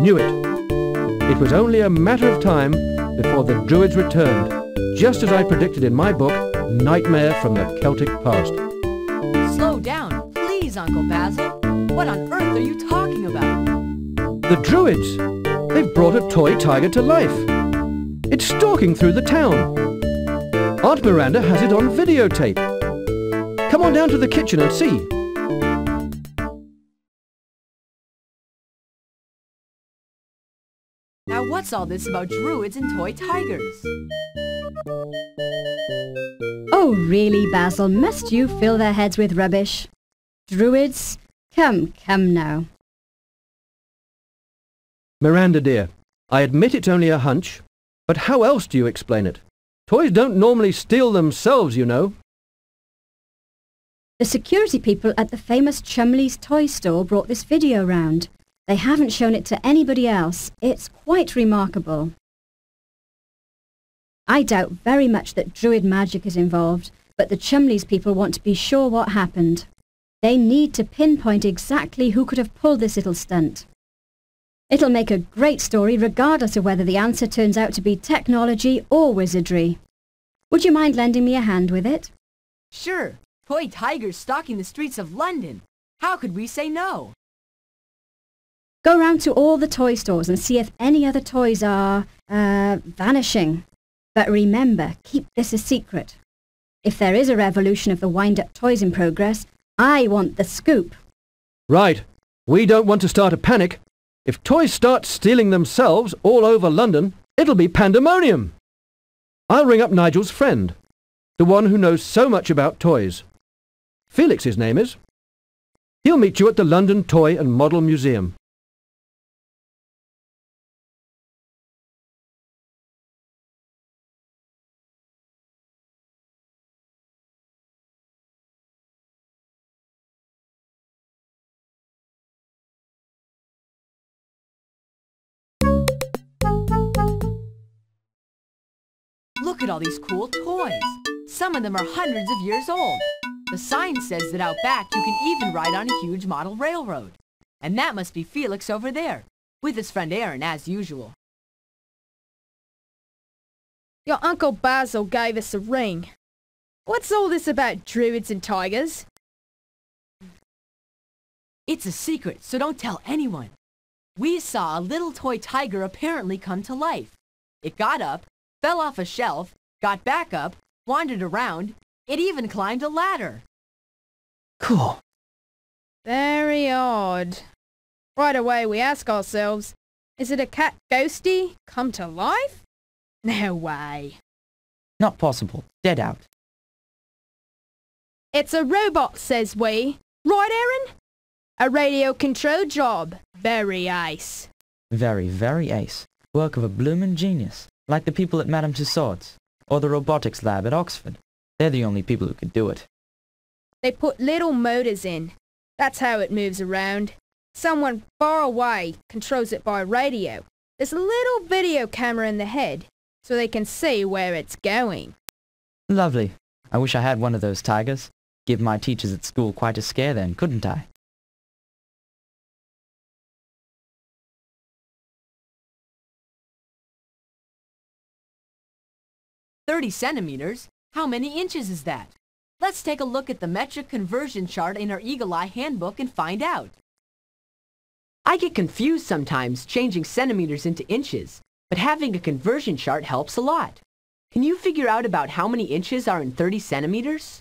knew it. It was only a matter of time before the Druids returned, just as I predicted in my book, Nightmare from the Celtic Past. Slow down, please, Uncle Basil. What on earth are you talking about? The Druids! They've brought a toy tiger to life. It's stalking through the town. Aunt Miranda has it on videotape. Come on down to the kitchen and see. Now what's all this about druids and toy tigers? Oh really, Basil, must you fill their heads with rubbish? Druids? Come now. Miranda dear, I admit it's only a hunch, but how else do you explain it? Toys don't normally steal themselves, you know. The security people at the famous Chumleys toy store brought this video round. They haven't shown it to anybody else. It's quite remarkable. I doubt very much that Druid magic is involved, but the Chumleys people want to be sure what happened. They need to pinpoint exactly who could have pulled this little stunt. It'll make a great story regardless of whether the answer turns out to be technology or wizardry. Would you mind lending me a hand with it? Sure. Toy tigers stalking the streets of London. How could we say no? Go round to all the toy stores and see if any other toys are, vanishing. But remember, keep this a secret. If there is a revolution of the wind-up toys in progress, I want the scoop. Right. We don't want to start a panic. If toys start stealing themselves all over London, it'll be pandemonium. I'll ring up Nigel's friend, the one who knows so much about toys. Felix, his name is. He'll meet you at the London Toy and Model Museum. Look at all these cool toys. Some of them are hundreds of years old. The sign says that out back you can even ride on a huge model railroad. And that must be Felix over there, with his friend Aaron as usual. Your Uncle Basil gave us a ring. What's all this about druids and tigers? It's a secret, so don't tell anyone. We saw a little toy tiger apparently come to life. It got up, fell off a shelf, got back up, wandered around. It even climbed a ladder. Cool. Very odd. Right away we ask ourselves, is it a cat ghosty come to life? No way. Not possible. Dead out. It's a robot, says we. Right, Aaron? A radio control job. Very ace. Very, very ace. Work of a bloomin' genius. Like the people at Madame Tusauds, or the robotics lab at Oxford. They're the only people who could do it. They put little motors in. That's how it moves around. Someone far away controls it by radio. There's a little video camera in the head, so they can see where it's going. Lovely. I wish I had one of those tigers. Give my teachers at school quite a scare then, couldn't I? "30 centimeters? How many inches is that? Let's take a look at the metric conversion chart in our Eagle Eye handbook and find out." I get confused sometimes changing centimeters into inches, but having a conversion chart helps a lot. Can you figure out about how many inches are in 30 centimeters?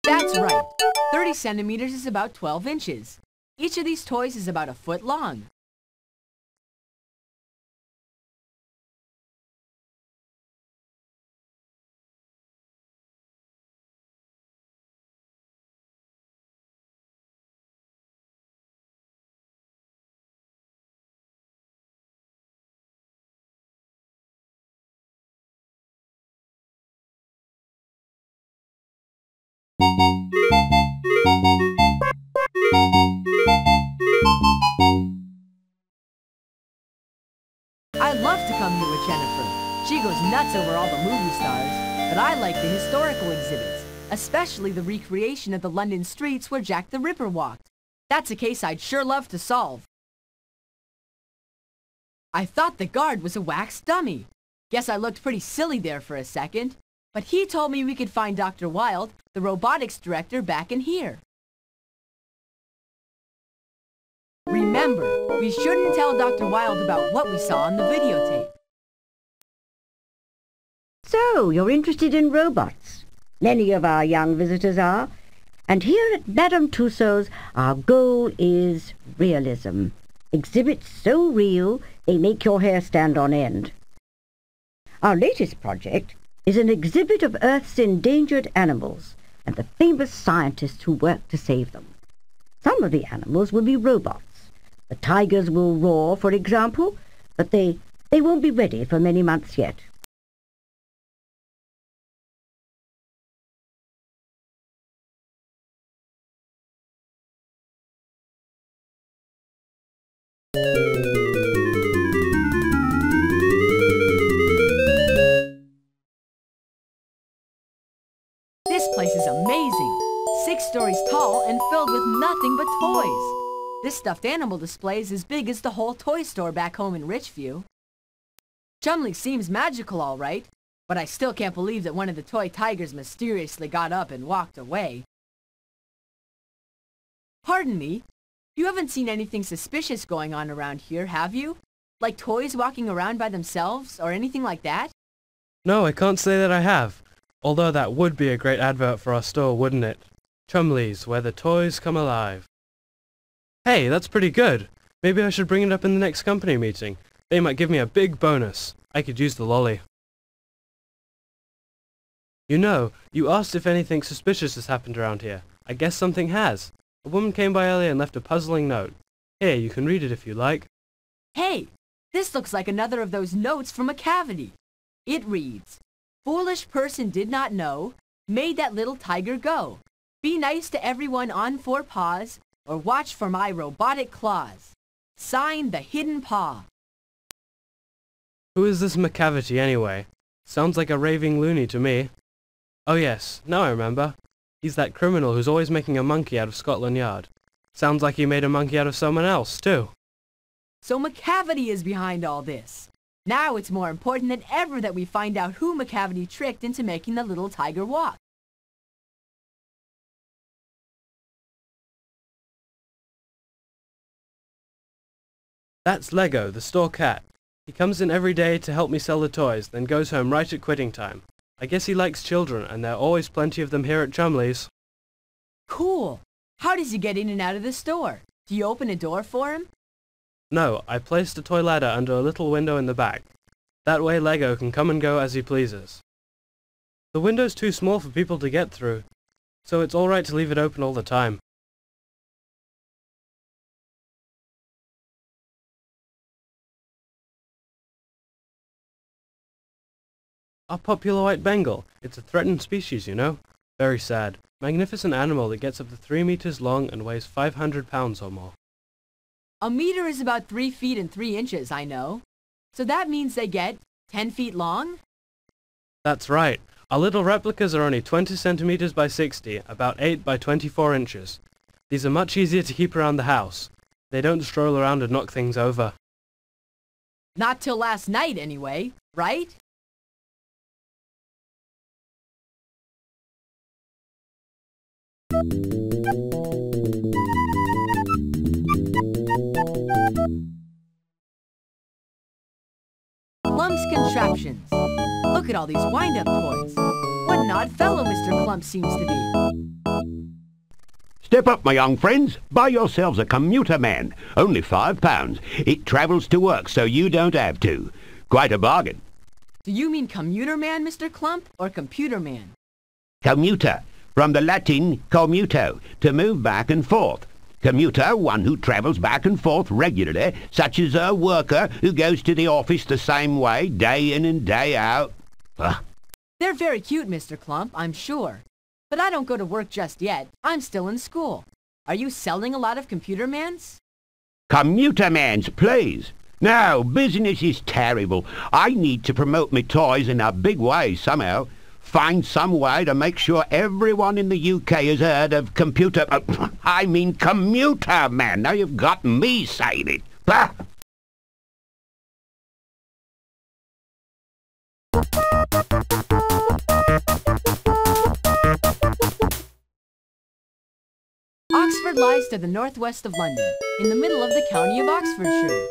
That's right. 30 centimeters is about 12 inches. Each of these toys is about a foot long. Jennifer. She goes nuts over all the movie stars. But I like the historical exhibits, especially the recreation of the London streets where Jack the Ripper walked. That's a case I'd sure love to solve. I thought the guard was a wax dummy. Guess I looked pretty silly there for a second. But he told me we could find Dr. Wilde, the robotics director, back in here. Remember, we shouldn't tell Dr. Wilde about what we saw on the videotape. So, you're interested in robots. Many of our young visitors are. And here at Madame Tussaud's, our goal is realism. Exhibits so real, they make your hair stand on end. Our latest project is an exhibit of Earth's endangered animals and the famous scientists who work to save them. Some of the animals will be robots. The tigers will roar, for example, but they won't be ready for many months yet. This place is amazing. 6 stories tall and filled with nothing but toys. This stuffed animal display is as big as the whole toy store back home in Richview. Chumleys seems magical, all right, but I still can't believe that one of the toy tigers mysteriously got up and walked away. Pardon me, you haven't seen anything suspicious going on around here, have you? Like toys walking around by themselves or anything like that? No, I can't say that I have. Although that would be a great advert for our store, wouldn't it? Chumleys, where the toys come alive. Hey, that's pretty good. Maybe I should bring it up in the next company meeting. They might give me a big bonus. I could use the lolly. You know, you asked if anything suspicious has happened around here. I guess something has. A woman came by earlier and left a puzzling note. Here, you can read it if you like. Hey, this looks like another of those notes from a cavity. It reads, "Foolish person did not know, made that little tiger go. Be nice to everyone on 4 paws, or watch for my robotic claws. Signed, the Hidden Paw." Who is this McCavity anyway? Sounds like a raving loony to me. Oh yes, now I remember. He's that criminal who's always making a monkey out of Scotland Yard. Sounds like he made a monkey out of someone else, too. So McCavity is behind all this. Now it's more important than ever that we find out who McCavity tricked into making the little tiger walk. That's Lego, the store cat. He comes in every day to help me sell the toys, then goes home right at quitting time. I guess he likes children, and there are always plenty of them here at Chumleys. Cool. How does he get in and out of the store? Do you open a door for him? No, I placed a toy ladder under a little window in the back. That way Lego can come and go as he pleases. The window's too small for people to get through, so it's all right to leave it open all the time. Our popular white Bengal. It's a threatened species, you know. Very sad. Magnificent animal that gets up to 3 meters long and weighs 500 pounds or more. A meter is about 3 feet and 3 inches, I know. So that means they get 10 feet long? That's right. Our little replicas are only 20 centimeters by 60, about 8 by 24 inches. These are much easier to keep around the house. They don't stroll around and knock things over. Not till last night, anyway, right? Clump's Contraptions. Look at all these wind-up toys. What an odd fellow Mr. Clump seems to be. Step up, my young friends. Buy yourselves a Commuter Man. Only £5. It travels to work so you don't have to. Quite a bargain. Do you mean Commuter Man, Mr. Clump, or Computer Man? Commuter. From the Latin commuto, to move back and forth. Commuter, one who travels back and forth regularly, such as a worker who goes to the office the same way, day in and day out. They're very cute, Mr. Clump, I'm sure. But I don't go to work just yet. I'm still in school. Are you selling a lot of Computer Mans? Commuter Mans, please. No, business is terrible. I need to promote my toys in a big way somehow. Find some way to make sure everyone in the UK has heard of Commuter Man. Now you've got me saying it. Bah! Oxford lies to the northwest of London, in the middle of the county of Oxfordshire.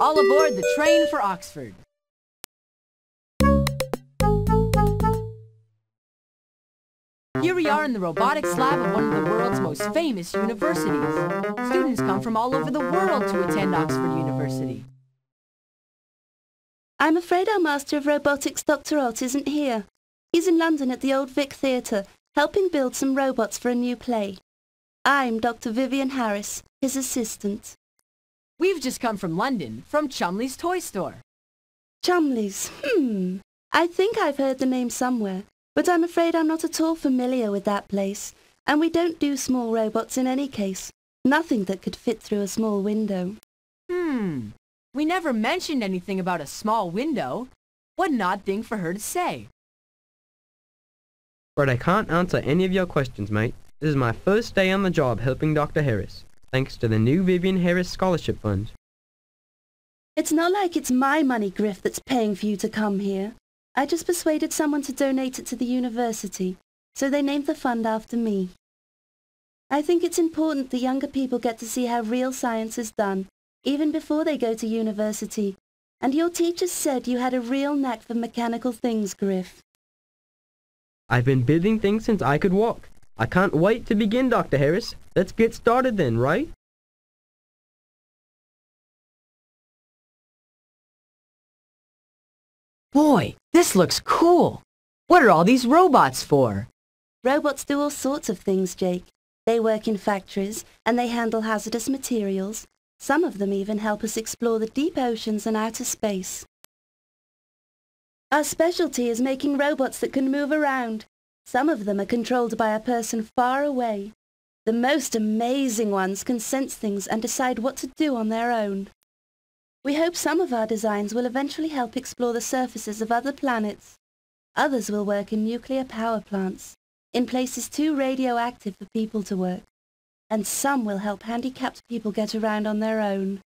All aboard the train for Oxford. Here we are in the robotics lab of one of the world's most famous universities. Students come from all over the world to attend Oxford University. I'm afraid our Master of Robotics, Dr. Ott, isn't here. He's in London at the Old Vic Theatre, helping build some robots for a new play. I'm Dr. Vivian Harris, his assistant. We've just come from London, from Chumleys Toy Store. Chumleys, I think I've heard the name somewhere, but I'm afraid I'm not at all familiar with that place, and we don't do small robots in any case. Nothing that could fit through a small window. We never mentioned anything about a small window. What an odd thing for her to say. But I can't answer any of your questions, mate. This is my first day on the job helping Dr. Harris, thanks to the new Vivian Harris Scholarship Fund. It's not like it's my money, Griff, that's paying for you to come here. I just persuaded someone to donate it to the university, so they named the fund after me. I think it's important the younger people get to see how real science is done, even before they go to university. And your teachers said you had a real knack for mechanical things, Griff. I've been building things since I could walk. I can't wait to begin, Dr. Harris. Let's get started then, right? Boy, this looks cool. What are all these robots for? Robots do all sorts of things, Jake. They work in factories, and they handle hazardous materials. Some of them even help us explore the deep oceans and outer space. Our specialty is making robots that can move around. Some of them are controlled by a person far away. The most amazing ones can sense things and decide what to do on their own. We hope some of our designs will eventually help explore the surfaces of other planets. Others will work in nuclear power plants, in places too radioactive for people to work. And some will help handicapped people get around on their own.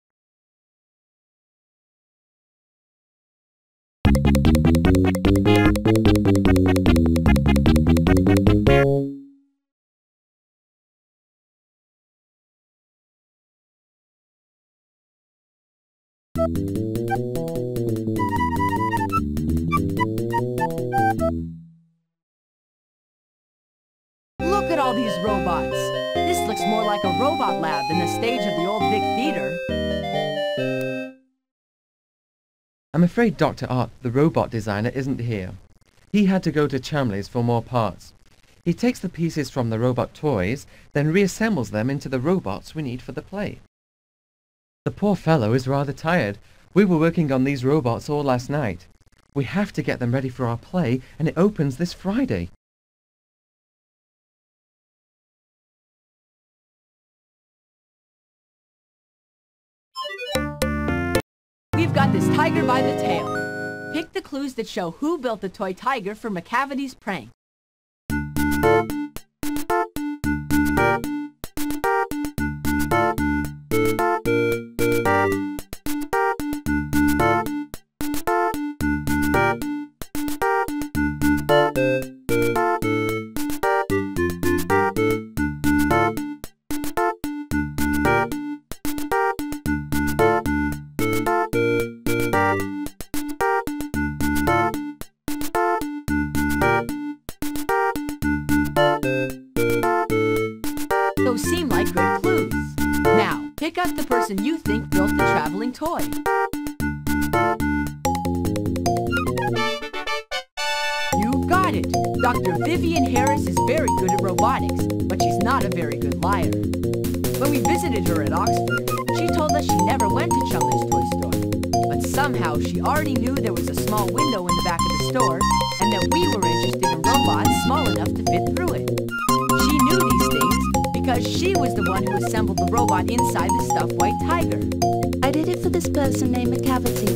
Look at all these robots. This looks more like a robot lab than the stage of the Old Vic Theatre. I'm afraid Dr. Ott, the robot designer, isn't here. He had to go to Chumleys for more parts. He takes the pieces from the robot toys, then reassembles them into the robots we need for the play. The poor fellow is rather tired. We were working on these robots all last night. We have to get them ready for our play, and it opens this Friday. We've got this tiger by the tail. Pick the clues that show who built the toy tiger for McCavity's prank. Those seem like good clues. Now, pick up the person you think built the traveling toy. You got it! Dr. Vivian Harris is very good at robotics, but she's not a very good liar. When we visited her at Oxford, she told us she never went to Chumley's toy store. But somehow she already knew there was a small window in the back of the store, and that we were interested in robots small enough to fit through it. She knew these things because she was the one who assembled the robot inside the stuffed white tiger. I did it for this person named McCavity.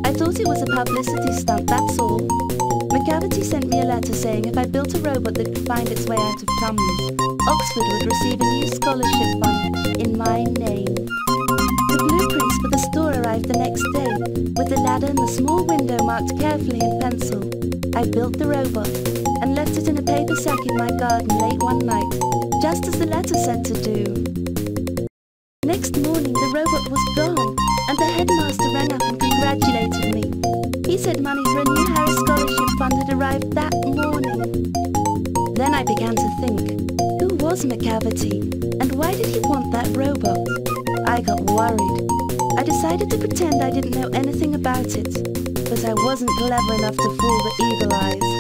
I thought it was a publicity stunt, that's all. McCavity sent me a letter saying if I built a robot that could find its way out of Chumleys, Oxford would receive a new scholarship fund in my name. The blueprints for the store arrived the next day, with the ladder and the small window marked carefully in pencil. I built the robot and left it in a paper sack in my garden late one night, just as the letter said to do. Next morning the robot was gone, and the headmaster rang up and congratulated me. He said money for a new Harris Scholarship Fund had arrived that morning. Then I began to think, who was McCavity, and why did he want that robot? I got worried. I decided to pretend I didn't know anything about it, but I wasn't clever enough to fool the eagle eyes.